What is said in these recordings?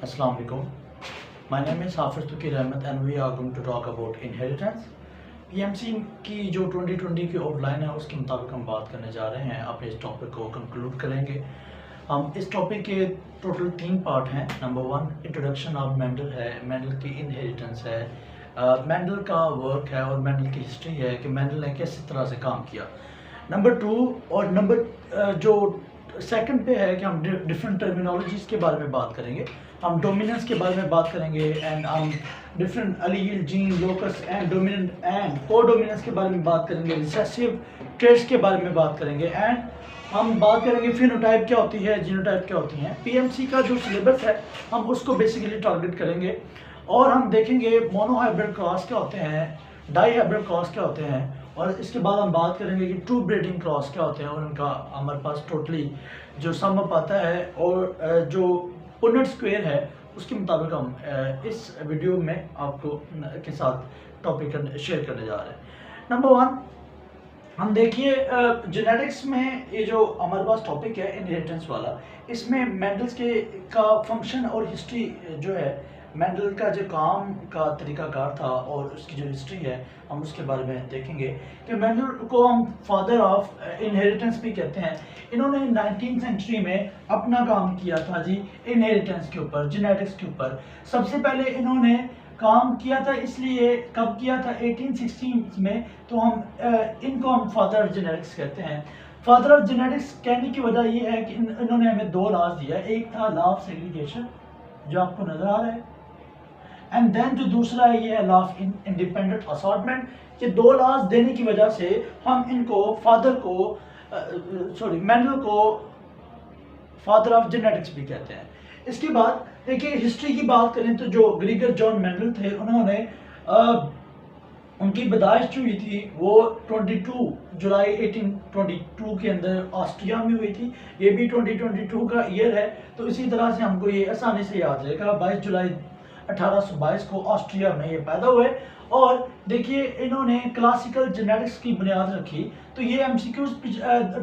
Assalamu alaikum. My name is Hafiz Tukir Ahmed and we are going to talk about inheritance. PMC की जो 2020 की outline है उसके मुताबिक हम बात करने जा रहे हैं। अपने इस टॉपिक को कंक्लूड करेंगे। हम इस टॉपिक के टोटल 3 पार्ट हैं। नंबर 1 इंट्रोडक्शन ऑफ मेंडल है, मेंडल की इनहेरिटेंस है, मेंडल का वर्क है और मेंडल की हिस्ट्री है कि मेंडल ने किस तरह से काम किया। नंबर 2 और नंबर जो सेकंड पे है कि हम डिफरेंट टर्मिनोलॉजीज़ के बारे में बात करेंगे। हम डोमिनेंस के बारे में बात करेंगे एंड हम different allele, gene, locus and dominant and codominance के बारे में बात करेंगे। रिसेसिव ट्रेट्स के बारे में बात करेंगे एंड हम बात करेंगे फिनोटाइप क्या होती है, जीनोटाइप क्या होती हैं। पीएमसी का जो सिलेबस है हम उसको बेसिकली टारगेट करेंगे और हम देखेंगे मोनोहाइब्रिड क्रॉस क्या होते हैं, डाईहाइब्रिड क्रॉस क्या होते हैं और इसके बाद हम बात करेंगे कि ट्रू ब्रीडिंग क्रॉस क्या होते हैं और उनका हमारे पास टोटली जो सम अप आता है और जो पुनेट स्क्वायर है उसके मुताबिक हम इस वीडियो में आपको के साथ टॉपिक शेयर करने जा रहे हैं। नंबर 1 हम देखिए जेनेटिक्स में ये जो हमारे पास टॉपिक है इनहेरिटेंस वाला, इसमें मेंडल्स के का फंक्शन और हिस्ट्री जो है, मेंडल का जो काम का तरीकाकार था और उसकी जो हिस्ट्री है हम उसके बारे में देखेंगे कि मेंडल को हम फादर ऑफ इनहेरिटेंस भी कहते हैं। इन्होंने 19th सेंचुरी में अपना काम किया था जी इनहेरिटेंस के ऊपर, जेनेटिक्स के ऊपर। सबसे पहले इन्होंने काम किया था, इसलिए कब किया था 1816 में, तो हम इनको हम फादर ऑफ जेनेटिक्स कहते हैं। फादर ऑफ जेनेटिक्स कहने की वजह ये है कि इन्होंने हमें 2 लॉज दिया। एक था लॉ ऑफ सेग्रीगेशन जो आपको नजर आ रहा है एंड देन जो दूसरा है ये है लॉ ऑफ इंडिपेंडेंट असॉर्टमेंट। ये 2 लॉज देने की वजह से हम इनको फादर को मेंडल को फादर ऑफ जेनेटिक्स भी कहते हैं। इसके बाद देखिए हिस्ट्री की बात करें तो जो ग्रीगर जॉन मेंडल थे उन्होंने उनकी पैदाइश जो हुई थी वो 22 जुलाई 1822 के अंदर ऑस्ट्रिया में हुई थी। ये भी 2022 का ईयर है तो इसी तरह से हमको ये आसानी से याद रहेगा। 22 जुलाई 1822 को ऑस्ट्रिया में ये पैदा हुए और देखिए इन्होंने क्लासिकल जेनेटिक्स की बुनियाद रखी। तो ये एमसीक्यूज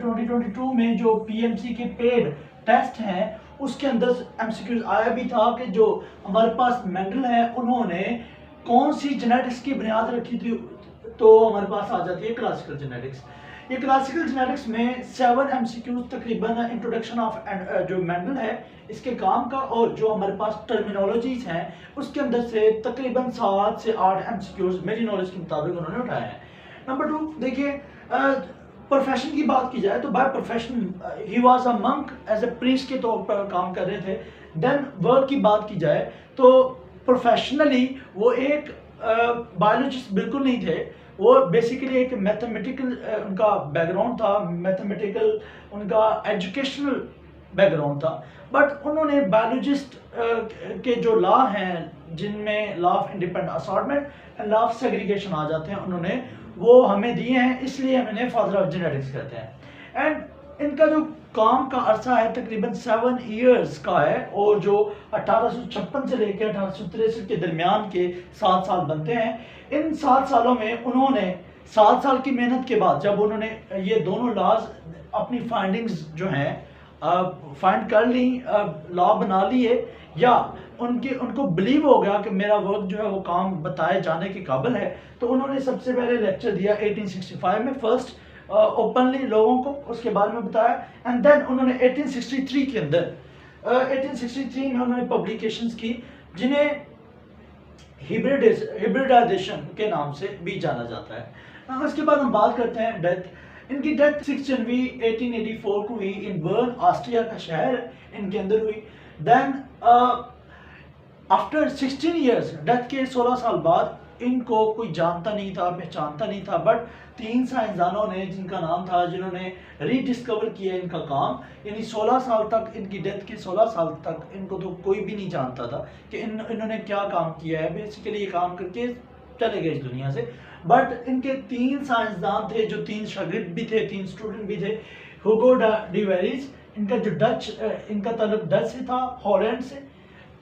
2022 में जो पीएमसी के पेड टेस्ट हैं उसके अंदर एमसीक्यूज आया भी था कि जो हमारे पास मेंडल है उन्होंने कौन सी जेनेटिक्स की बुनियाद रखी थी, तो हमारे पास आ जाती है क्लासिकल जेनेटिक्स। ये क्लासिकल जेनेटिक्स में 7 एमसीक्यूज तकरीबन इंट्रोडक्शन ऑफ जो मेंडल है इसके काम का और जो हमारे पास टर्मिनोलॉजीज हैं उसके अंदर से तकरीबन 7 से 8 एमसीक्यूज मेरी नॉलेज के मुताबिक उन्होंने उठाए हैं। नंबर 2 देखिए प्रोफेशन की बात की जाए तो by profession he was a monk, as a priest के तौर पर काम कर रहे थे। देन वर्क की बात की जाए तो प्रोफेशनली वो एक बायोलॉजिस्ट बिल्कुल नहीं थे, वो बेसिकली एक मैथमेटिकल उनका बैकग्राउंड था, मैथमेटिकल उनका एजुकेशनल बैकग्राउंड था। बट उन्होंने बायोलॉजिस्ट के जो लॉ हैं जिनमें law of independent assortment and law of segregation आ जाते हैं उन्होंने वो हमें दिए हैं, इसलिए हम इन्हें फादर ऑफ जेनेटिक्स कहते हैं। एंड इनका जो काम का अरसा है तकरीबन 7 इयर्स का है और जो 1856 से लेकर 1863 के दरमियान के 7 साल बनते हैं। इन 7 सालों में उन्होंने 7 साल की मेहनत के बाद जब उन्होंने ये दोनों लॉज अपनी फाइंडिंग्स जो हैं फाइंड कर ली, लॉ बना लिए या उनको बिलीव हो गया कि मेरा वर्क जो है वो काम बताए जाने के काबिल है, तो उन्होंने सबसे पहले लेक्चर दिया 1865 में फर्स्ट ओपनली लोगों को उसके बारे में बताया। एंड देन उन्होंने 1863 के अंदर 1863 में उन्होंने पब्लिकेशंस की जिन्हें हिब्रिडाइजेशन के नाम से भी जाना जाता है। उसके बाद हम बात करते हैं डेथ। इनकी डेथ 6 जनवरी 1884 को हुई इन बर्न, ऑस्ट्रिया का शहर इनके अंदर हुई। देन आफ्टर 16 इयर्स, डेथ के 16 साल बाद इनको कोई जानता नहीं था, पहचानता नहीं था, बट 3 साइंसदानों ने जिनका नाम था जिन्होंने रीडिस्कवर किया इनका काम, यानी 16 साल तक इनकी डेथ के 16 साल तक इनको तो कोई भी नहीं जानता था कि इन्होंने क्या काम किया है। बेसिकली ये काम करके चले गए इस दुनिया से। बट इनके 3 साइंसदान थे जो 3 शागिर्द भी थे, 3 स्टूडेंट भी थे। हुगो डी वेरिस, इनका जो इनका ताल्लुक डच से था, हॉलैंड से।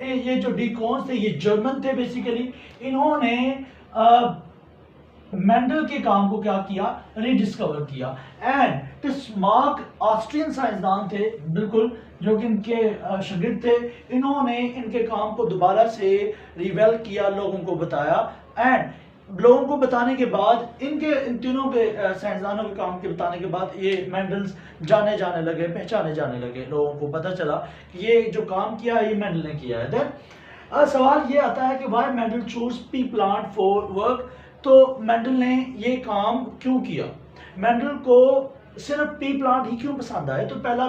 ये जो डी कॉन्स थे ये जर्मन थे बेसिकली। इन्होंने मेंडल के काम को क्या किया, रीडिस्कवर किया। एंड टिस्मार्क ऑस्ट्रियन साइंसदान थे बिल्कुल, जो कि इनके शागिर्द थे। इन्होंने इनके काम को दोबारा से रिवेल किया, लोगों को बताया। एंड लोगों को बताने के बाद इन तीनों के साइंसदानों के काम के बताने के बाद ये मेंडल्स जाने लगे, पहचाने जाने लगे। लोगों को पता चला कि ये जो काम किया है ये मेंडल ने किया है। देन सवाल ये आता है कि why Mendel choose P plant for work. तो मेंडल ने ये काम क्यों किया, मेंडल को सिर्फ पी प्लांट ही क्यों पसंद आए। तो पहला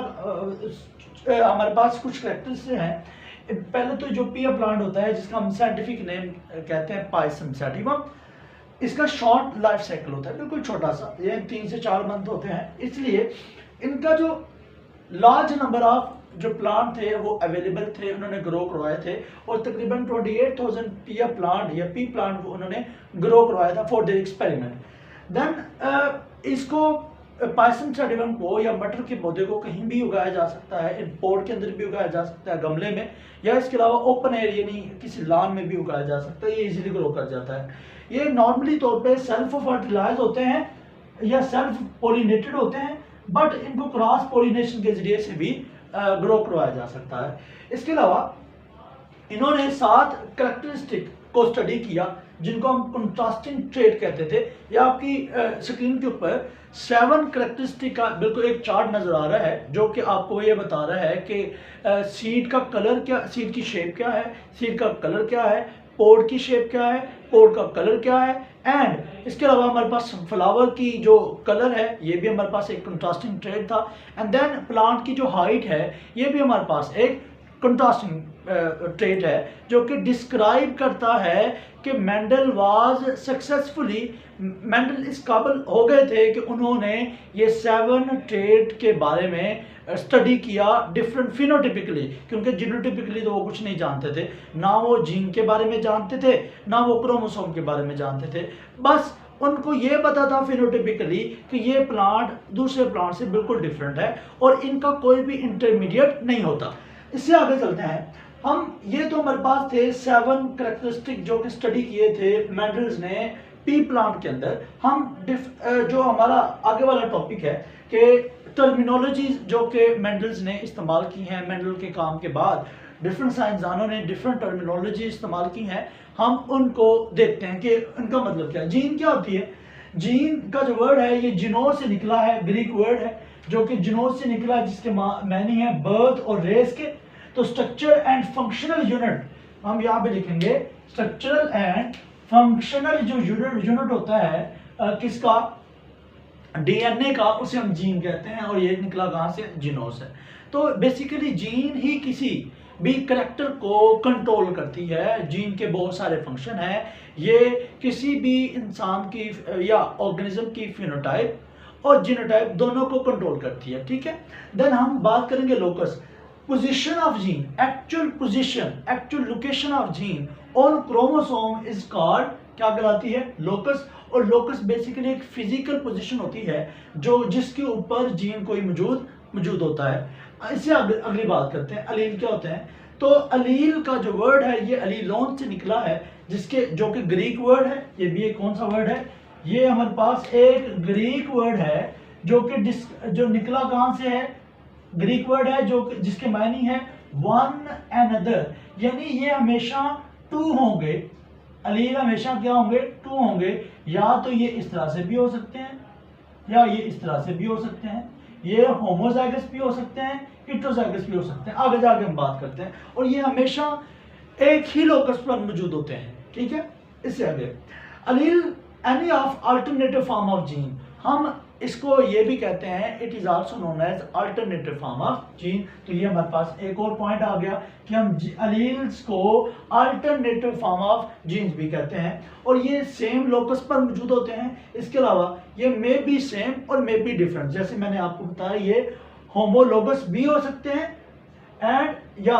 हमारे पास कुछ कैरेक्टर्स हैं। पहले तो जो पी प्लांट होता है, जिसका हम साइंटिफिक नेम कहते हैं पायसम सैटिवम, इसका शॉर्ट लाइफ साइकिल होता है, बिल्कुल छोटा सा, ये 3 से 4 मंथ होते हैं। इसलिए इनका जो लार्ज नंबर ऑफ जो प्लांट थे वो अवेलेबल थे, उन्होंने ग्रो करवाए थे। और तकरीबन 28,000 पी प्लांट या पी प्लांट को उन्होंने ग्रो करवाया था फॉर द एक्सपेरिमेंट। देन इसको पायसम सैटिवम को या मटर के पौधे को कहीं भी उगाया जा सकता है, इन पॉट के अंदर भी उगाया जा सकता है, गमले में, या इसके अलावा ओपन एयर यानी किसी लॉन में भी उगाया जा सकता है। ये इजीली ग्रो कर जाता है। ये नॉर्मली तौर पे सेल्फ फर्टिलाइज होते हैं या सेल्फ पोलिनेटेड होते हैं, बट इनको क्रॉस पोलिनेशन के जरिए से भी ग्रो करवाया जा सकता है। इसके अलावा इन्होंने 7 कैरेक्टरिस्टिक को स्टडी किया, जिनको हम कंट्रास्टिंग ट्रेट कहते थे। या आपकी स्क्रीन के ऊपर 7 कैरेक्टरिस्टिक का बिल्कुल एक चार्ट नजर आ रहा है, जो कि आपको ये बता रहा है कि सीड का कलर क्या, सीड की शेप क्या है, सीड का कलर क्या है, पोड की शेप क्या है, पोड का कलर क्या है। एंड इसके अलावा हमारे पास फ्लावर की जो कलर है, ये भी हमारे पास एक कंट्रास्टिंग ट्रेट था। एंड देन प्लांट की जो हाइट है, ये भी हमारे पास एक कंट्रास्टिंग ट्रेट है, जो कि डिस्क्राइब करता है कि मेंडल वाज सक्सेसफुली, मेंडल इस काबिल हो गए थे कि उन्होंने ये 7 ट्रेट के बारे में स्टडी किया डिफरेंट फिनोटिपिकली, क्योंकि जीनोटिपिकली तो वो कुछ नहीं जानते थे, ना वो जीन के बारे में जानते थे, ना वो क्रोमोसोम के बारे में जानते थे। बस उनको ये पता था फिनोटिपिकली कि ये प्लांट दूसरे प्लांट से बिल्कुल डिफरेंट है और इनका कोई भी इंटरमीडिएट नहीं होता। इससे आगे चलते हैं हम। ये तो हमारे पास थे 7 कैरेक्टरिस्टिक जो कि स्टडी किए थे मेंडल्स ने पी प्लांट के अंदर। हम जो हमारा आगे वाला टॉपिक है कि टर्मिनोलॉजीज जो कि मेंडल्स ने इस्तेमाल की हैं, मेंडल के काम के बाद डिफरेंट साइंसदानों ने डिफरेंट टर्मिनोलॉजी इस्तेमाल की हैं, हम उनको देखते हैं कि उनका मतलब क्या है। जीन क्या होती है? जीन का जो वर्ड है ये जिनोस से निकला है, ग्रीक वर्ड है जो कि जिनोस से निकला है, जिसके मायने हैं बर्थ और रेस के। तो स्ट्रक्चर एंड फंक्शनल यूनिट हम यहाँ पे लिखेंगे, स्ट्रक्चरल एंड फंक्शनल जो यूनिट होता है किसका, डीएनए का, उसे हम जीन कहते हैं। और ये निकला कहाँ से? जीनोस है। तो बेसिकली जीन ही किसी भी करेक्टर को कंट्रोल करती है। जीन के बहुत सारे फंक्शन हैं। ये किसी भी इंसान की या ऑर्गेनिज्म की फिनोटाइप और जीनोटाइप दोनों को कंट्रोल करती है। ठीक है। देन हम बात करेंगे locus, position of gene, actual position, actual location of gene on chromosome is called, क्या कहलाती है? लोकस। और लोकस बेसिकली एक फिजिकल पोजीशन होती है जो जिसके ऊपर जीन कोई मौजूद होता है। इससे अगली बात करते हैं, अलील क्या होते हैं। तो अलील का जो वर्ड है ये अलीलोन से निकला है, जिसके जो कि ग्रीक वर्ड है। ये भी एक कौन सा वर्ड है? ये हमारे पास एक ग्रीक वर्ड है जो कि जो निकला कहाँ से है? ग्रीक वर्ड है जो जिसके मायने है वन एनदर, यानी ये हमेशा 2 होंगे। अलील हमेशा क्या होंगे? 2 होंगे। या तो ये इस तरह से भी हो सकते हैं या ये इस तरह से भी हो सकते हैं। ये होमोजाइगस भी हो सकते हैं, हेटेरोजाइगस भी हो सकते हैं। आगे जाके हम बात करते हैं। और ये हमेशा एक ही लोकस पर मौजूद होते हैं। ठीक है। इससे आगे allele any of alternative form of gene, हम इसको ये भी कहते हैं it is also known as alternative form of gene. तो ये हमारे पास एक और पॉइंट आ गया कि हम अलील्स को अल्टरनेटिव फॉर्म ऑफ जीन्स भी कहते हैं। और ये सेम लोकस पर मौजूद होते हैं। इसके अलावा ये मे बी सेम और मे बी डिफरेंट, जैसे मैंने आपको बताया ये होमोलोगस भी हो सकते हैं एंड या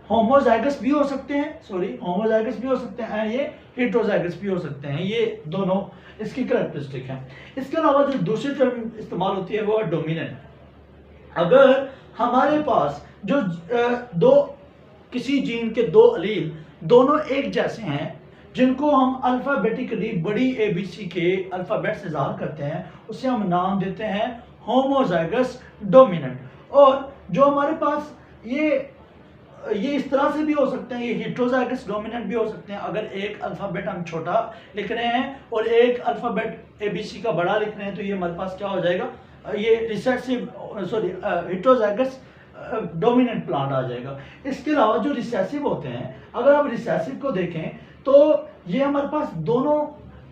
होमोजाइगस भी हो सकते हैं, होमोजाइगस भी हो सकते हैं एंड ये हेटेरोजाइगस भी हो सकते हैं। ये दोनों इसकी कैरेक्टरिस्टिक है। इसके अलावा जो दूसरी टर्म इस्तेमाल होती है वो है डोमिनेंट। अगर हमारे पास जो किसी जीन के 2 अलील दोनों एक जैसे हैं, जिनको हम अल्फ़ाबेटिकली बड़ी ABC के अल्फ़ाबेट से ज़ाहिर करते हैं, उसे हम नाम देते हैं होमोज़ाइगस डोमिनेंट। और जो हमारे पास ये इस तरह से भी हो सकते हैं, ये हेटेरोज़ाइगस डोमिनेंट भी हो सकते हैं। अगर एक अल्फ़ाबेट हम छोटा लिख रहे हैं और एक अल्फ़ाबेट ABC का बड़ा लिख रहे हैं, तो ये हमारे पास क्या हो जाएगा, ये हेटेरोज़ाइगस डोमिनेंट प्लांट आ जाएगा। इसके अलावा जो रिसेसिव होते हैं, अगर आप रिसेसिव को देखें तो ये हमारे पास दोनों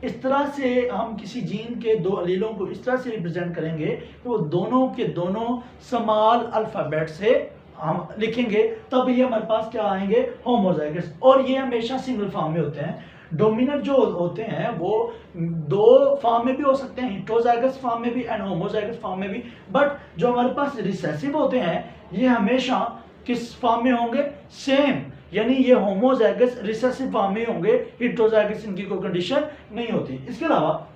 इस तरह से, हम किसी जीन के दो अलीलों को इस तरह से रिप्रेजेंट करेंगे कि वो दोनों के दोनों स्मॉल अल्फ़ाबेट से हम लिखेंगे, तब ये हमारे पास क्या आएंगे, होमोज़ाइगस। और ये हमेशा सिंगल फॉर्म में होते हैं। डोमिनेंट जो होते हैं वो दो फॉर्म में भी हो सकते हैं, हेटेरोज़ाइगस फॉर्म में भी एंड होमोज़ाइगस फॉर्म में भी। बट जो हमारे पास रिसेसिव होते हैं, ये हमेशा किस फॉर्म में होंगे, सेम, यानी ये होमोज़ाइगस रिसेसिव फॉर्म में होंगे, हेटेरोज़ाइगस इनकी कोई कंडीशन नहीं होती। इसके अलावा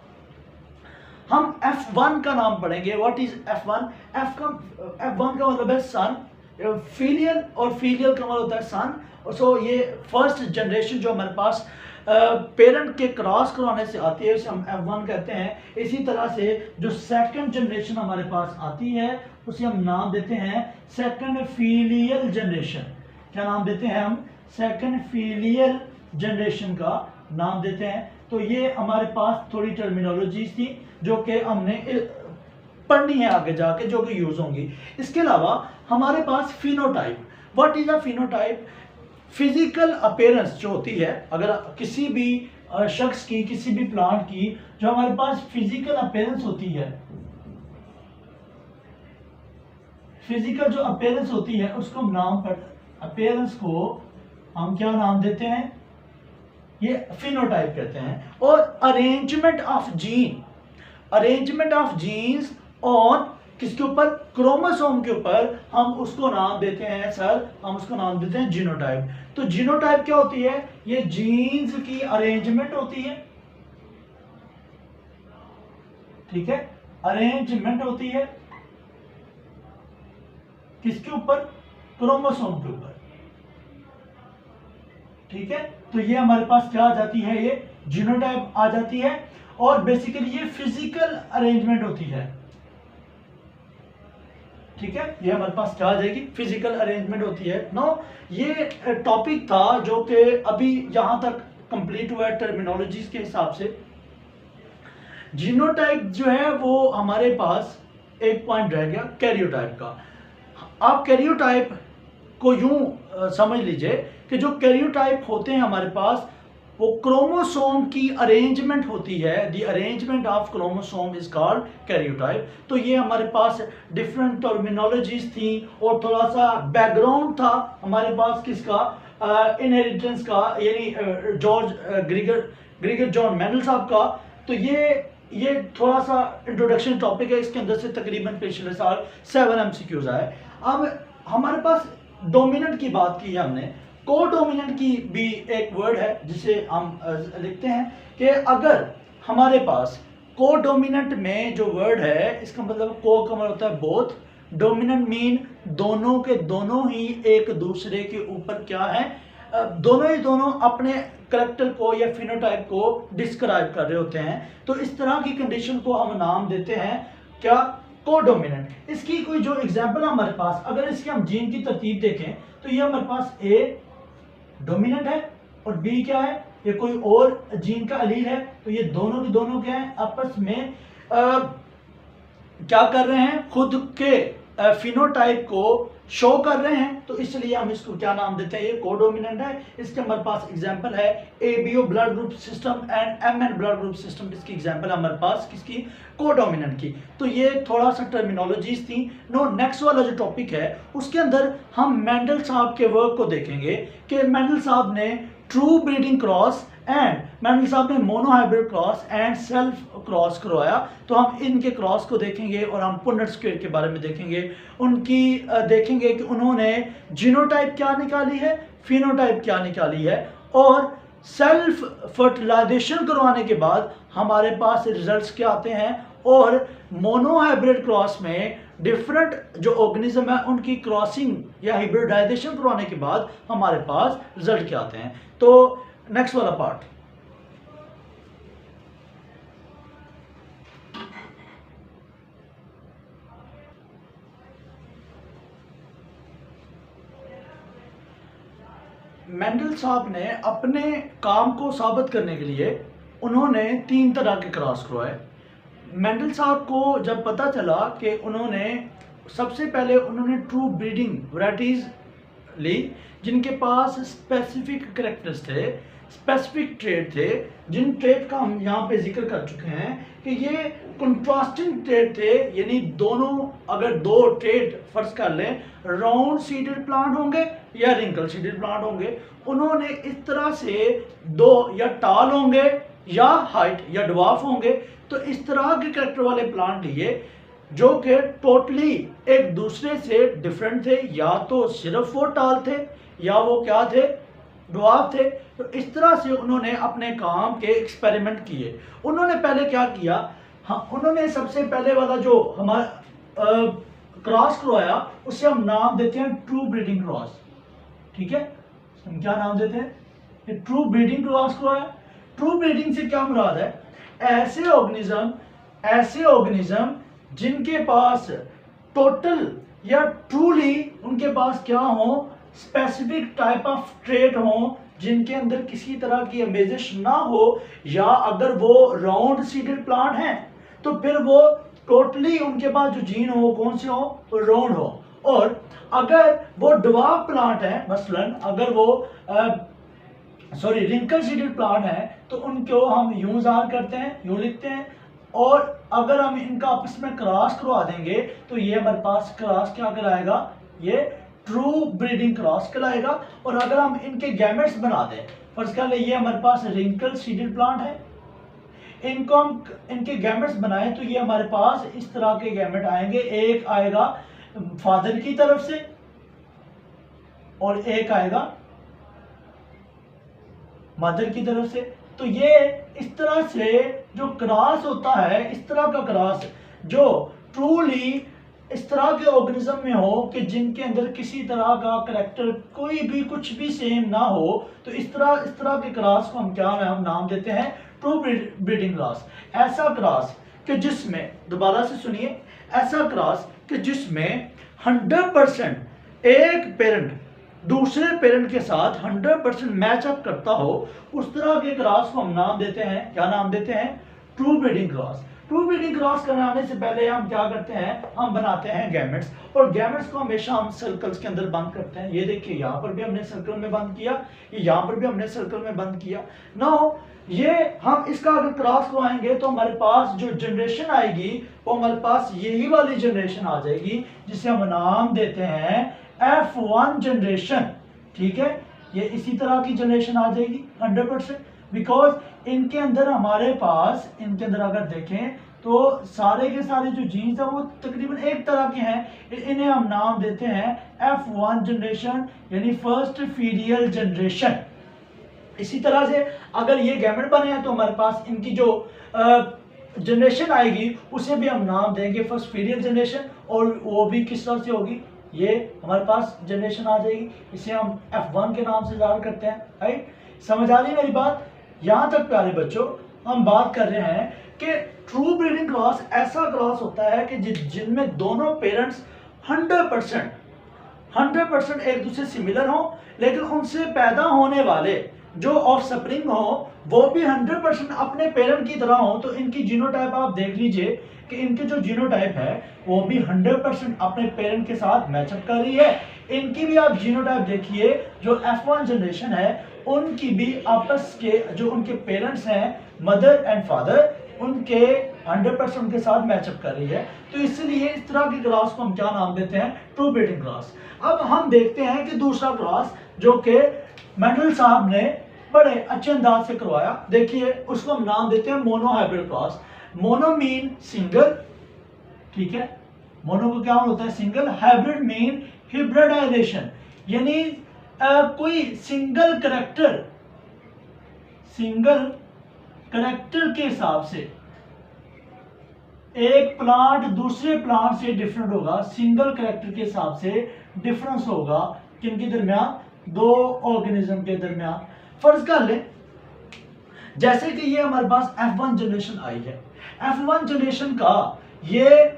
हम F1 का नाम पढ़ेंगे। What is F1? F1 का मतलब है सन, फीलियल, और फीलियल का मतलब होता है सन। सो ये फर्स्ट जनरेशन जो हमारे पास पेरेंट के क्रॉस करवाने से आती है, उसे हम F1 कहते हैं। इसी तरह से जो सेकंड जनरेशन हमारे पास आती है, उसे हम नाम देते हैं सेकंड फीलियल जनरेशन। क्या नाम देते हैं हम? सेकंड फीलियल जनरेशन का नाम देते हैं। तो ये हमारे पास थोड़ी टर्मिनोलॉजीज थी जो कि हमने पढ़नी है आगे जाके, जो कि यूज होंगी। इसके अलावा हमारे पास phenotype. What is a phenotype? Physical appearance जो होती है, अगर किसी भी शख्स की, किसी भी प्लांट की जो हमारे पास फिजिकल अपीयरेंस होती है, फिजिकल जो अपीयरेंस होती है, उसको हम नाम पर, अपीयरेंस को हम क्या नाम देते हैं, ये फिनोटाइप कहते हैं। और arrangement of gene, arrangement of genes on किसके ऊपर, क्रोमोसोम के ऊपर, हम उसको नाम देते हैं सर, हम उसको नाम देते हैं जीनोटाइप। तो जीनोटाइप क्या होती है? ये जीन्स की अरेंजमेंट होती है, ठीक है, अरेंजमेंट होती है किसके ऊपर, क्रोमोसोम के ऊपर, ठीक है। तो ये हमारे पास क्या आ जाती है, ये जीनोटाइप आ जाती है। और बेसिकली ये फिजिकल अरेंजमेंट होती है, ठीक है, ये हमारे पास क्या आ जाएगी, फिजिकल अरेंजमेंट होती है। नो, ये टॉपिक था जो कि अभी यहां तक कंप्लीट हुआ है टर्मिनोलॉजीज के हिसाब से। जीनोटाइप जो है वो हमारे पास एक पॉइंट रह गया कैरियोटाइप का। आप कैरियोटाइप को यूं समझ लीजिए कि जो कैरियोटाइप होते हैं हमारे पास, वो क्रोमोसोम की अरेंजमेंट होती है। The arrangement of chromosome is called karyotype. तो ये हमारे पास डिफरेंट टर्मिनोलॉजीज थी और थोड़ा सा बैकग्राउंड था हमारे पास किसका, इनहेरिटेंस का, यानी जॉर्ज ग्रीगर जॉन मेंडल साहब का। तो ये थोड़ा सा इंट्रोडक्शन टॉपिक है, इसके अंदर से तकरीबन पिछले साल 7 MCQs आए। अब हमारे पास डोमिनेंट की बात की है हमने, कोडोमिनेंट की भी एक वर्ड है जिसे हम लिखते हैं कि अगर हमारे पास कोडोमिनेंट में जो वर्ड है, इसका मतलब को का मतलब होता है बोथ, डोमिनेंट मीन दोनों के दोनों ही एक दूसरे के ऊपर क्या है, दोनों ही दोनों अपने करेक्टर को या फिनोटाइप को डिस्क्राइब कर रहे होते हैं। तो इस तरह की कंडीशन को हम नाम देते हैं क्या, कोडोमिनेंट। इसकी कोई जो एग्जांपल हमारे पास, अगर इसकी हम जीन की तरतीब देखें तो ये हमारे पास ए डोमिनेंट है और बी क्या है, ये कोई और जीन का अलील है। तो ये दोनों के दोनों क्या है, आपस में क्या कर रहे हैं, खुद के फिनोटाइप को शो कर रहे हैं। तो इसलिए हम इसको क्या नाम देते हैं, ये कोडोमिनेंट है। इसके हमारे पास एग्जांपल है ABO blood group system and MN blood group system. इसकी एग्जांपल हमारे पास किसकी, कोडोमिनेंट की। तो ये थोड़ा सा टर्मिनोलॉजीज थी। नो, नेक्स्ट वाला जो टॉपिक है उसके अंदर हम मेंडल साहब के वर्क को देखेंगे कि मेंडल साहब ने true breeding cross and Mendel साहब ने monohybrid cross and self cross करवाया। तो हम इनके क्रॉस को देखेंगे और हम पुन्नेट स्क्वेयर के बारे में देखेंगे, उनकी देखेंगे कि उन्होंने जीनोटाइप क्या निकाली है, फिनोटाइप क्या निकाली है, और सेल्फ फर्टिलाइजेशन करवाने के बाद हमारे पास रिजल्ट्स क्या आते हैं, और मोनोहाइब्रिड क्रॉस में डिफरेंट जो ऑर्गेनिज्म है उनकी क्रॉसिंग या हाइब्रिडाइजेशन करवाने के बाद हमारे पास रिजल्ट क्या आते हैं। तो नेक्स्ट वाला पार्ट, मेंडल साहब ने अपने काम को साबित करने के लिए उन्होंने 3 तरह के क्रॉस करवाए। मेंडल साहब को जब पता चला कि उन्होंने सबसे पहले उन्होंने ट्रू ब्रीडिंग वैराइटीज़ ली जिनके पास स्पेसिफिक कैरेक्टर्स थे, स्पेसिफिक ट्रेड थे, जिन ट्रेड का हम यहाँ पे जिक्र कर चुके हैं कि ये कंट्रास्टिंग ट्रेड थे, यानी दोनों अगर दो ट्रेड फर्ज कर लें, राउंड सीडेड प्लांट होंगे या रिंकल सीडेड प्लांट होंगे, उन्होंने इस तरह से दो या टाल होंगे या हाइट या डवार्फ होंगे, तो इस तरह के कैरेक्टर वाले प्लांट लिए जो कि टोटली एक दूसरे से डिफरेंट थे, या तो सिर्फ वो टाल थे या वो क्या थे, डवार्फ थे। तो इस तरह से उन्होंने अपने काम के एक्सपेरिमेंट किए। उन्होंने पहले क्या किया, हाँ, उन्होंने सबसे पहले वाला जो हमारा क्रॉस करवाया उसे हम नाम देते हैं ट्रू ब्रीडिंग क्रॉस। ठीक है, हम क्या नाम देते हैं, ट्रू ब्रीडिंग क्रॉस करवाया। ट्रू ब्रीडिंग से क्या मुराद है, ऐसे ऑर्गेनिज्म जिनके पास टोटल या ट्रूली उनके पास क्या हो, स्पेसिफिक टाइप ऑफ ट्रेट हो, जिनके अंदर किसी तरह की अमेजिश ना हो, या अगर वो राउंड सीडेड प्लांट हैं तो फिर वो टोटली उनके पास जो जीन हो कौन से हो, तो राउंड हो। और अगर वो डवार्फ प्लांट है, मसलन अगर वो रिंकल सीडेड प्लांट है, तो उनको हम यूं ज़ाहिर करते हैं, यूं लिखते हैं। और अगर हम इनका आपस में क्रॉस करवा देंगे तो ये हमारे पास क्रॉस क्या कराएगा, ये ट्रू ब्रीडिंग क्रॉस कहलाएगा। और अगर हम इनके गैमेट्स बना दें, फर्स्ट कर ले ये हमारे पास रिंकल सीडेड प्लांट है, इनको हम इनके गैमेट्स बनाए तो ये हमारे पास इस तरह के गैमेट आएंगे। एक आएगा फादर की तरफ से और एक आएगा मदर की तरफ से। तो ये इस तरह से जो क्रॉस होता है, इस तरह का क्रॉस जो ट्रूली इस तरह के ऑर्गेनिज्म में हो कि जिनके अंदर किसी तरह का करैक्टर कोई भी कुछ भी सेम ना हो, तो इस तरह के क्रॉस को हम हम नाम देते हैं ट्रू ब्रीडिंग क्रॉस। ऐसा क्रॉस कि जिसमें, दोबारा से सुनिए, ऐसा क्रॉस कि जिसमें 100% एक पेरेंट दूसरे पेरेंट के साथ 100% मैचअप करता हो, उस तरह के क्रॉस को हम नाम देते हैं, क्या नाम देते हैं, true breeding cross. True breeding cross कराने से पहले हम क्या करते हैं, हम बनाते हैं गैमेट्स, और गैमेट्स को हमेशा हम सर्कल्स के अंदर बंद करते हैं। ये देखिए यहाँ पर भी हमने सर्कल में बंद किया, ये यहाँ पर भी हमने सर्कल में बंद किया। नाउ ये हम इसका अगर क्रॉस करवाएंगे तो हमारे पास जो जनरेशन आएगी वो हमारे पास यही वाली जनरेशन आ जाएगी, जिसे हम नाम देते हैं F1 जनरेशन। ठीक है, ये इसी तरह की जनरेशन आ जाएगी 100%, बिकॉज इनके अंदर हमारे पास, इनके अंदर अगर देखें तो सारे के सारे जो जीन्स है वो तकरीबन एक तरह के हैं। इन्हें हम नाम देते हैं F1 जनरेशन, यानी फर्स्ट फीडियल जनरेशन। इसी तरह से अगर ये गैमेट बने हैं तो हमारे पास इनकी जो जनरेशन आएगी उसे भी हम नाम देंगे फर्स्ट फीडियल जनरेशन, और वो भी किस तरह से होगी, ये हमारे पास जनरेशन आ जाएगी, इसे हम F1 के नाम से जाहिर करते हैं। राइट, समझ आ रही मेरी बात? यहाँ तक प्यारे बच्चों हम बात कर रहे हैं कि ट्रू ब्रीडिंग क्रॉस ऐसा क्रॉस होता है कि जिनमें दोनों पेरेंट्स 100% एक दूसरे सिमिलर हो, लेकिन उनसे पैदा होने वाले जो ऑफ स्प्रिंग हो वो भी 100% अपने पेरेंट की तरह हो। तो इनकी जीनोटाइप आप देख लीजिए कि इनके जो जीनोटाइप है वो भी 100% अपने पेरेंट के साथ मैचअप कर रही है। इनकी भी आप जीनोटाइप देखिए, जो F1 जनरेशन है उनकी भी आपस के जो उनके पेरेंट्स हैं, मदर एंड फादर, उनके 100% उनके साथ मैचअप कर रही है। तो इसलिए इस तरह के क्रॉस को हम क्या नाम देते हैं, ट्रू ब्रीडिंग क्रॉस। अब हम देखते हैं कि दूसरा क्रॉस जो कि मेंडल साहब ने बड़े अच्छे अंदाज से करवाया। देखिए उसको हम नाम देते हैं mono hybrid cross. Mono mean single, ठीक है, मोनो को क्या होता है, सिंगल। हाइब्रिड मीन हिब्रिडाइजेशन, यानी कोई सिंगल करेक्टर के हिसाब से एक प्लांट दूसरे प्लांट से डिफरेंट होगा, सिंगल करेक्टर के हिसाब से डिफरेंस होगा किनके दरमियान, दो ऑर्गेनिज्म के दरमियान। फर्ज कर ले जैसे कि ये हमारे पास F1 जनरेशन आई है, F1 जनरेशन का ये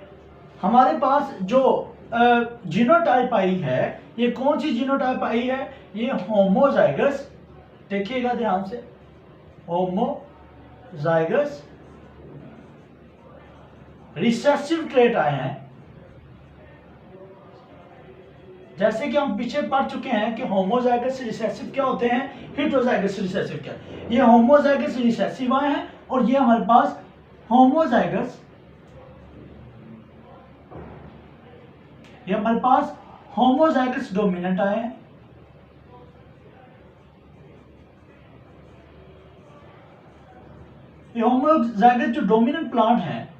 हमारे पास जो जीनोटाइप आई है, ये कौन सी जीनोटाइप आई है, ये होमोजाइगस, देखिएगा ध्यान से, होमोजाइगस रिसेसिव ट्रेट आए हैं। जैसे कि हम पीछे पढ़ चुके हैं कि होमोजाइगस रिसेसिव क्या होते हैं, हेटेरोजाइगस रिसेसिव क्या। ये होमोजाइगस रिसेसिव आए हैं और ये हमारे पास होमोजाइगस, ये हमारे पास होमोजाइगस डोमिनेंट आए हैं। ये होमोजाइगस जो डोमिनेंट प्लांट हैं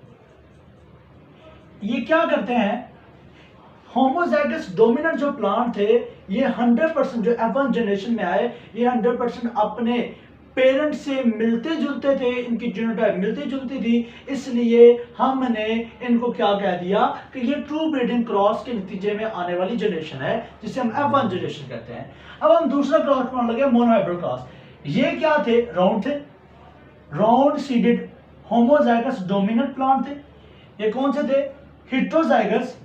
ये क्या करते हैं, होमोजाइगस डोमिनेंट जो प्लांट थे ये 100% जो F1 जनरेशन में आए ये 100% अपने पेरेंट से मिलते जुलते थे, इनकी जीनोटाइप मिलती जुलती थी, इसलिए हमने इनको क्या कह दिया कि ये ट्रू ब्रीडिंग क्रॉस के नतीजे में आने वाली जनरेशन है जिसे हम F1 जनरेशन कहते हैं। अब हम दूसरा क्रॉस पढ़ने लगे, मोनोहाइब्रिड क्रॉस। ये क्या थे, राउंड थे, round seeded homozygous dominant plant थे। ये कौन से थे, heterozygous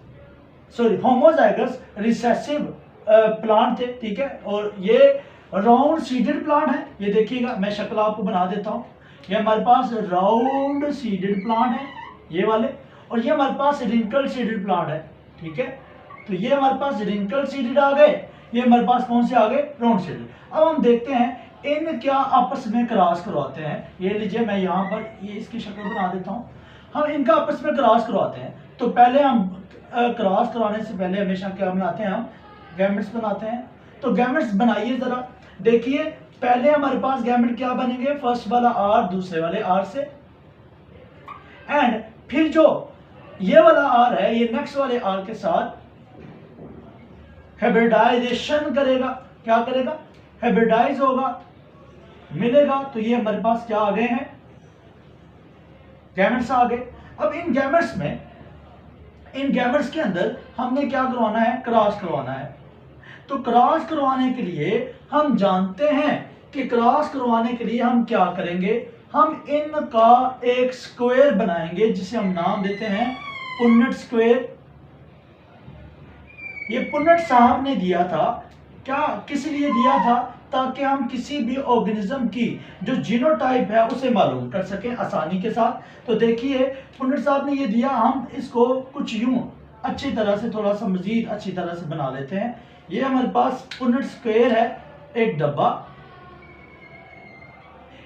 sorry homozygous recessive plant थे, ठीक है। और ये राउंड सीडेड प्लांट है, ये देखिएगा मैं शक्ल आपको बना देता हूँ। ये हमारे पास राउंड सीडेड प्लांट है ये वाले, और ये हमारे पास रिंकल सीडेड प्लांट है, ठीक है। तो ये हमारे पास रिंकल सीडेड आ गए, ये हमारे पास कौन से आ गए, राउंड सीडेड। अब हम देखते हैं इन क्या आपस में क्रॉस करवाते हैं। ये लीजिए मैं यहाँ पर ये इसकी शक्ल बना देता हूँ। हम इनका आपस में क्रॉस करवाते हैं। तो पहले हम क्रॉस करवाने से पहले हमेशा क्या बनाते हैं, हम गैमेट्स बनाते हैं। तो गैमेट्स बनाइए जरा, देखिए पहले हमारे पास गैमेट क्या बनेंगे, फर्स्ट वाला आर दूसरे वाले आर से, एंड फिर जो ये वाला आर है ये नेक्स्ट वाले आर के साथ हाइब्रिडाइजेशन करेगा। क्या करेगा, हाइब्रिडाइज होगा, मिलेगा। तो ये हमारे पास क्या आ गए हैं, गैमेट्स आ गए। अब इन गैमेट्स में, इन गैमेट्स के अंदर हमने क्या करवाना है, क्रॉस करवाना है। तो क्रॉस करवाने के लिए हम जानते हैं कि क्रॉस करवाने के लिए हम क्या करेंगे, हम इनका एक स्क्वायर बनाएंगे जिसे हम नाम देते हैं पुन्नेट स्क्वायर। ये पुन्नेट साहब ने दिया था, क्या किस लिए दिया था, ताकि हम किसी भी ऑर्गेनिज्म की जो जीनोटाइप है उसे मालूम कर सकें आसानी के साथ। तो देखिए पुन्नेट साहब ने ये दिया, हम इसको कुछ यूं अच्छी तरह से, थोड़ा सा मजीद अच्छी तरह से बना लेते हैं। ये हमारे पास पुन्नेट स्क्वायर है, एक डब्बा।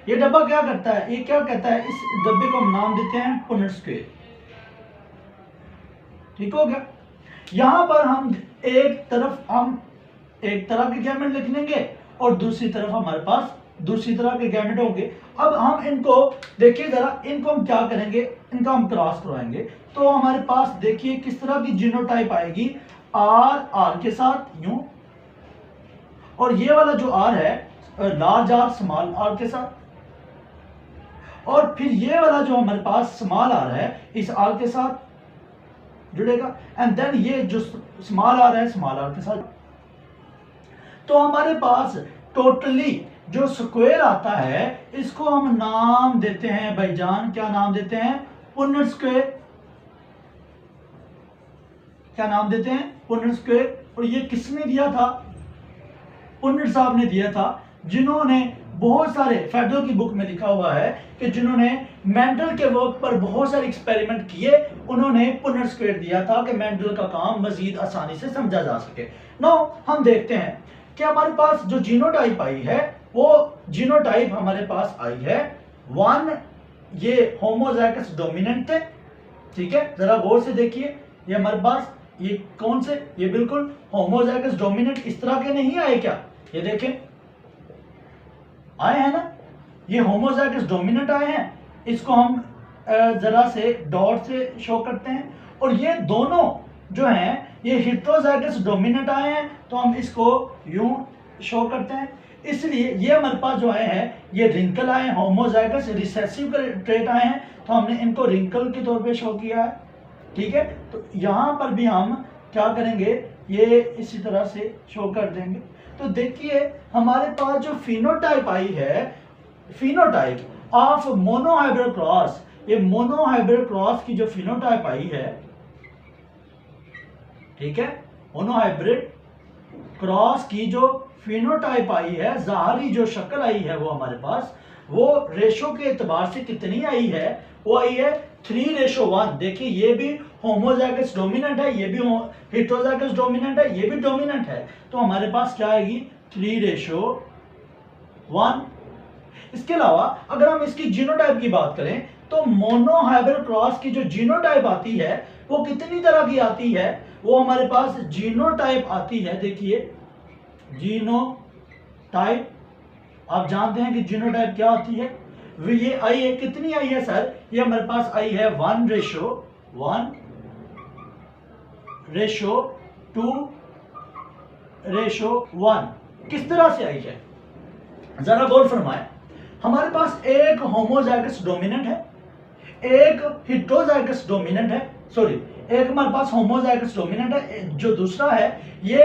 ये डब्बा क्या करता है, ये क्या कहता है, इस डब्बे को हम नाम देते हैं पुन्नेट स्क्वायर, ठीक हो गया। यहां पर हम एक तरह के गैमेट लिख लेंगे और दूसरी तरफ हमारे पास दूसरी तरह के गैमेट होंगे। अब हम इनको देखिए जरा, इनको हम क्या करेंगे, इनका हम क्रॉस करवाएंगे। तो हमारे पास देखिए किस तरह की जीनोटाइप आएगी, आर के साथ यूं, और ये वाला जो आर है लार्ज आर स्मॉल आर के साथ, और फिर ये वाला जो हमारे पास स्मॉल आर है इस आर के साथ जुड़ेगा, एंड देन ये जो स्मॉल आर है स्मॉल आर के साथ। तो हमारे पास टोटली जो स्क्वायर आता है इसको हम नाम देते हैं भाईजान, क्या नाम देते हैं, पुन्नेट स्क्वायर। क्या नाम देते हैं, पुन्नेट स्क्वायर। और ये किसने दिया था, पुन्नेट साहब ने दिया था, जिन्होंने बहुत सारे फेडरल की बुक में लिखा हुआ है कि जिन्होंने मेंडल के वर्क पर बहुत सारे एक्सपेरिमेंट किए, उन्होंने पुन्नेट स्क्वायर दिया था कि मेंडल का काम मजीद आसानी से समझा जा सके। नाउ हम देखते हैं कि हमारे पास जो जीनोटाइप आई है वो जीनोटाइप हमारे पास आई है 1, ये होमोजाइगस डोमिनेंट थे, ठीक है। जरा गौर से देखिए, ये हमारे पास ये कौन से, ये बिल्कुल होमोजाइगस डोमिनेंट इस तरह के नहीं आए क्या, ये देखें आए हैं ना, ये होमोजाइगस डोमिनेंट आए हैं। इसको हम जरा से डॉट से शो करते हैं। और ये दोनों जो हैं ये हेटेरोजाइगस डोमिनेंट आए हैं, तो हम इसको यूं शो करते हैं। इसलिए ये हमारे पास जो आए हैं ये रिंकल आए हैं, होमोजाइगस रिसेसिव ट्रेट आए हैं, तो हमने इनको रिंकल के तौर पे शो किया है, ठीक है। तो यहां पर भी हम क्या करेंगे, ये इसी तरह से शो कर देंगे। तो देखिए हमारे पास जो फिनोटाइप आई है, फिनोटाइप ऑफ मोनोहाइब्रिड क्रॉस, ये मोनोहाइब्रिड क्रॉस की जो फिनोटाइप आई है, ठीक है, मोनोहाइब्रिड क्रॉस की जो फिनोटाइप आई है, ज़ाहरी जो शक्ल आई है वो हमारे पास, वो रेशो के एतबार से कितनी आई है, वो आई है 3:1। देखिए ये भी होमोजाइगस डोमिनेंट है, ये भी हेटेरोजाइगस डोमिनेंट है, ये भी डोमिनेंट है, तो हमारे पास क्या आएगी 3:1। इसके अलावा अगर हम इसकी जीनोटाइप की बात करें तो मोनोहाइब्रिड क्रॉस की जो जीनोटाइप आती है वो कितनी तरह की आती है, वो हमारे पास जीनोटाइप आती है। देखिए जीनोटाइप, आप जानते हैं कि जीनोटाइप क्या होती है, ये आई है, कितनी आई है सर, ये हमारे पास आई है 1:1:2:1। किस तरह से आई है, जरा गौर फरमाएं। हमारे पास एक होमोजाइगस डोमिनेंट है, एक हेटेरोजाइगस डोमिनेंट है, सॉरी एक हमारे पास होमोजाइगस डोमिनेंट है, जो दूसरा है ये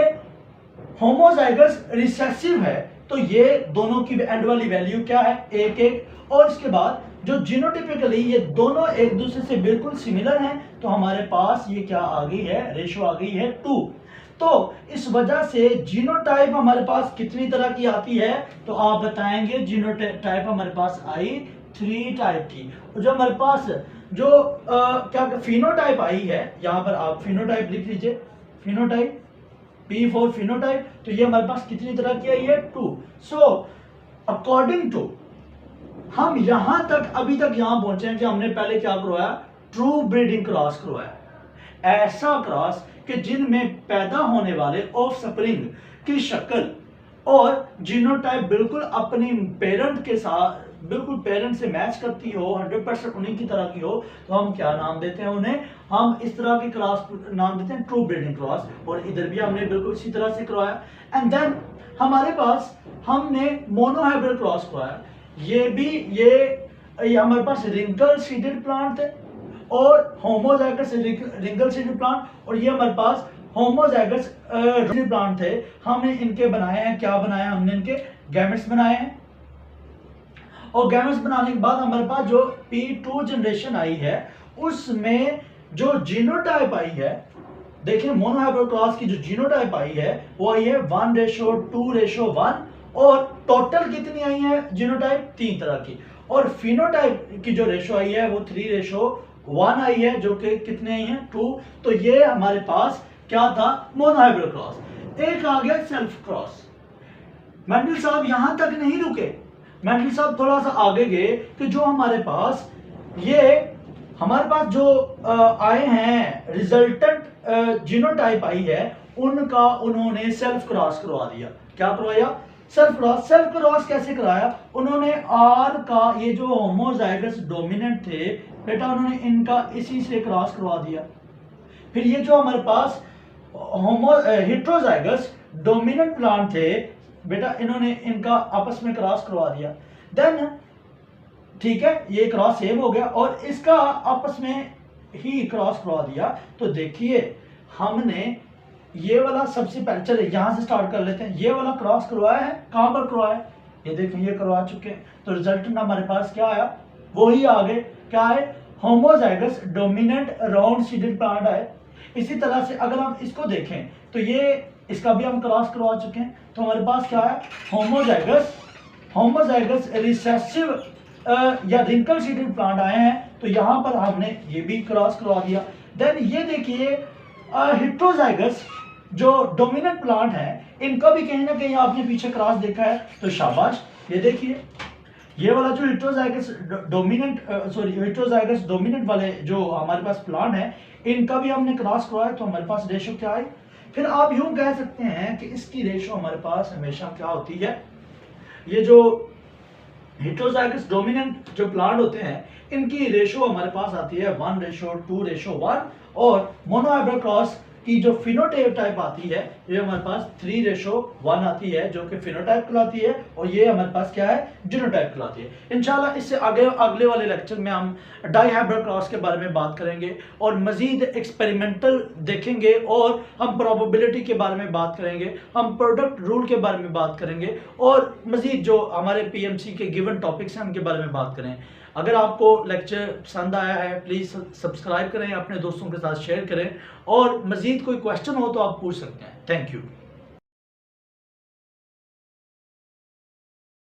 होमोजाइगस रिसेसिव है। तो ये दोनों की एंड वाली वैल्यू क्या है, 1:1। और इसके बाद जो जीनोटिपिकली ये दोनों एक दूसरे से बिल्कुल सिमिलर हैं, तो हमारे पास ये क्या आ गई है, रेशो आ गई है 2। तो इस वजह से जीनोटाइप हमारे पास कितनी तरह की आती है, तो आप बताएंगे जीनोटाइप हमारे पास आई 3 टाइप की। और जो हमारे पास जो क्या फिनोटाइप आई है, यहां पर आप फिनोटाइप लिख लीजिए, फिनोटाइप P4 फिनोटाइप, तो ये हमारे पास कितनी तरह की आई है 2। सो अकॉर्डिंग टू हम यहां तक अभी तक यहां पहुंचे हैं कि हमने पहले क्या करवाया, ट्रू ब्रीडिंग क्रॉस करवाया, ऐसा क्रॉस कि जिनमें पैदा होने वाले ऑफ स्प्रिंग की शक्ल और जीनोटाइप बिल्कुल अपनी पेरेंट के साथ, बिल्कुल पेरेंट से मैच करती हो, 100% उन्हीं की तरह की हो, तो हम क्या नाम देते हैं उन्हें, हम इस तरह के क्रॉस नाम देते हैं ट्रू ब्रीडिंग क्रॉस। और इधर भी हमने बिल्कुल इसी तरह से करवाया। एंड देन हमारे पास हमने मोनोहाइब्रिड क्रॉस करवाया, ये भी ये हमारे पास रिंकल सीडेड प्लांट थे और होमोजाइगस रिंकल सीडेड प्लांट, और ये हमारे पास होमोजाइगस प्लांट थे। हमने इनके बनाए हैं, क्या बनाया हमने, इनके गैमेट्स बनाए हैं। और गैमेट्स बनाने के बाद हमारे पास जो P2 जनरेशन आई है उसमें जो जीनोटाइप आई है, देखिए मोनोहाइब्रिड क्रॉस की जो जीनोटाइप आई है वो आई है 1:2:1। और टोटल कितनी आई है जीनोटाइप, 3 तरह की। और फिनोटाइप की जो रेशो आई है वो 3:1 आई है, जो कि कितने आई है 2। तो ये हमारे पास क्या था, मोनोहाइब्रिड क्रॉस। एक आ गया सेल्फ क्रॉस। मेंडल साहब यहां तक नहीं रुके, मेंडल साहब थोड़ा सा आगे गए कि जो हमारे पास जो आए हैं रिजल्टेंट जीनोटाइप आई है उनका उन्होंने सेल्फ क्रॉस करवा दिया। क्या करवाया, सेल्फ क्रॉस। सेल्फ क्रॉस कैसे कराया, उन्होंने आर का ये जो होमोजाइगस डोमिनेंट थे बेटा, उन्होंने इनका इसी से क्रॉस करवा दिया। फिर ये जो हमारे पास हेटेरोजाइगस डोमिनेंट प्लांट थे बेटा, इन्होंने इनका आपस में क्रॉस करवा दिया। देन ठीक है, ये क्रॉस सेम हो गया और इसका आपस में ही क्रॉस करवा दिया। तो देखिए हमने ये वाला सबसे पहले, चले यहां से स्टार्ट कर लेते हैं, ये वाला क्रॉस करवाया है, कहां पर करवाया है, ये देखें ये करवा चुके हैं। तो रिजल्टेंट हमारे पास क्या आया, वही आगे क्या है, homozygous dominant round seeded plant आए। इसी तरह से अगर हम इसको देखें तो ये इसका भी हम क्रॉस करवा चुके हैं। तो हमारे पास क्या है, होमोजाइगस रिसेसिव या रिंकल सीडेड प्लांट आए हैं, तो यहां पर हमने ये भी क्रॉस करवा दिया। देन ये देखिए हेटेरोजाइगस जो डोमिनेंट प्लांट है, इनका भी कहीं ना कहीं आपने पीछे क्रॉस देखा है, तो शाबाश। ये देखिए ये वाला जो हेटेरोजाइगस डोमिनेंट वाले जो हमारे पास प्लांट है, इनका भी हमने क्रॉस करवाया, तो हमारे पास रेशो क्या आई। फिर आप यूं कह सकते हैं कि इसकी रेशो हमारे पास हमेशा क्या होती है, ये जो हेटेरोजाइगस डोमिनेंट जो प्लांट होते हैं इनकी रेशो हमारे पास आती है 1:2:1। और मोनोहाइब्रिड क्रॉस की जो फिनोटाइप आती है ये हमारे पास 3:1 आती है, जो कि फिनोटाइप कहलाती है, और ये हमारे पास क्या है, जीनोटाइप कहलाती है। इंशाल्लाह इससे अगले वाले लेक्चर में हम डाइहाइब्रिड क्रॉस के बारे में बात करेंगे और मजीद एक्सपेरिमेंटल देखेंगे, और हम प्रोबेबिलिटी के बारे में बात करेंगे, हम प्रोडक्ट रूल के बारे में बात करेंगे, और मजीद जो हमारे PMC के गिवन टॉपिक्स हैं उनके बारे में बात करें। अगर आपको लेक्चर पसंद आया है प्लीज़ सब्सक्राइब करें, अपने दोस्तों के साथ शेयर करें, और मज़ीद कोई क्वेश्चन हो तो आप पूछ सकते हैं। Thank you.